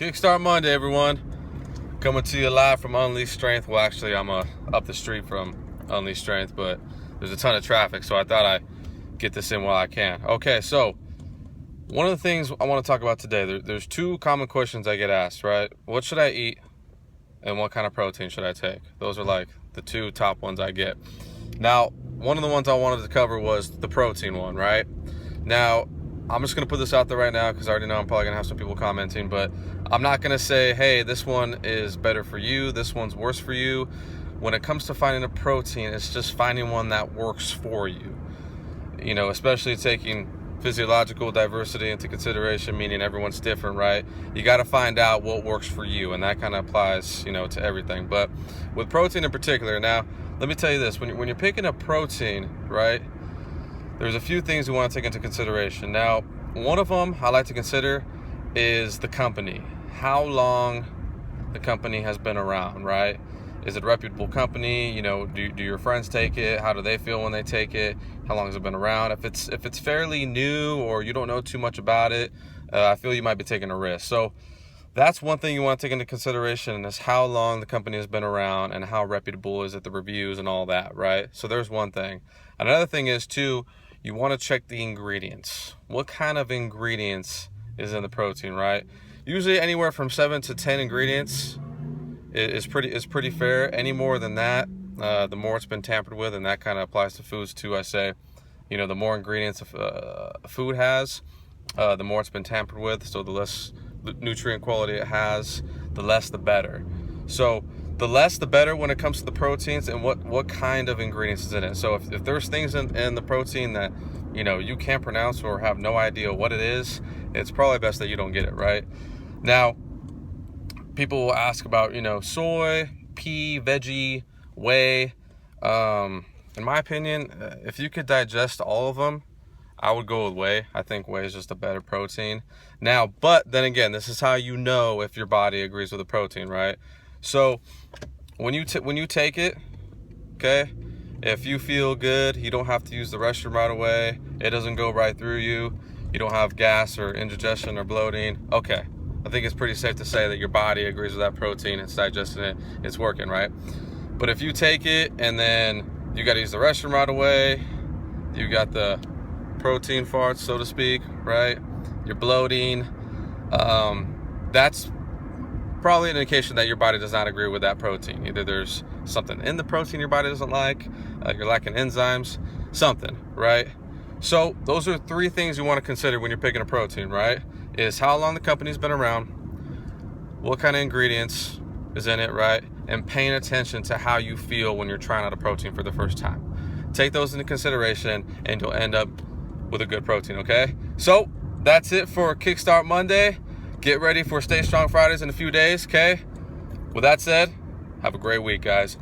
Kickstart Monday, everyone. Coming to you live from Unleashed Strength. Well, actually, I'm up the street from Unleashed Strength, but there's a ton of traffic, so I thought I'd get this in while I can. Okay, so one of the things I want to talk about today, there's two common questions I get asked, right? What should I eat, and what kind of protein should I take? Those are like the two top ones I get. Now, one of the ones I wanted to cover was the protein one, right? Now, I'm just going to put this out there right now because I already know I'm probably going to have some people commenting, but I'm not going to say, hey, this one is better for you, this one's worse for you. When it comes to finding a protein, it's just finding one that works for you. You know, especially taking physiological diversity into consideration, meaning everyone's different, right? You got to find out what works for you, and that kind of applies, you know, to everything. But with protein in particular, now, let me tell you this. When you're picking a protein, right, there's a few things we want to take into consideration. Now, one of them I like to consider is the company. How long the company has been around, right? Is it a reputable company? You know, do your friends take it? How do they feel when they take it? How long has it been around? If it's fairly new or you don't know too much about it, I feel you might be taking a risk. So that's one thing you want to take into consideration, is how long the company has been around and how reputable is it, the reviews and all that, right? So there's one thing. Another thing is, too, you want to check the ingredients. What kind of ingredients is in the protein, right? Usually anywhere from 7 to 10 ingredients is pretty fair. Any more than that, the more it's been tampered with, and that kind of applies to foods too. I say, you know, the more ingredients a food has, the more it's been tampered with. So the less nutrient quality it has, the less the better. So the less the better when it comes to the proteins and what kind of ingredients is in it. So if there's things in the protein that, you know, you can't pronounce or have no idea what it is, it's probably best that you don't get it, right? Now, people will ask about, you know, soy, pea, veggie, whey. In my opinion, if you could digest all of them, I would go with whey. I think whey is just a better protein. Now, but then again, this is how you know if your body agrees with the protein, right? So when you take it, okay, if you feel good, you don't have to use the restroom right away, it doesn't go right through you, you don't have gas or indigestion or bloating, okay, I think it's pretty safe to say that your body agrees with that protein, it's digesting it, it's working, right? But if you take it and then you got to use the restroom right away, you got the protein farts, so to speak, right? You're bloating, that's probably an indication that your body does not agree with that protein. Either there's something in the protein your body doesn't like, you're lacking enzymes, something, right? So those are three things you want to consider when you're picking a protein, right? Is how long the company's been around, what kind of ingredients is in it, right? And paying attention to how you feel when you're trying out a protein for the first time. Take those into consideration and you'll end up with a good protein, okay? So that's it for Kickstart Monday. Get ready for Stay Strong Fridays in a few days, okay? With that said, have a great week, guys.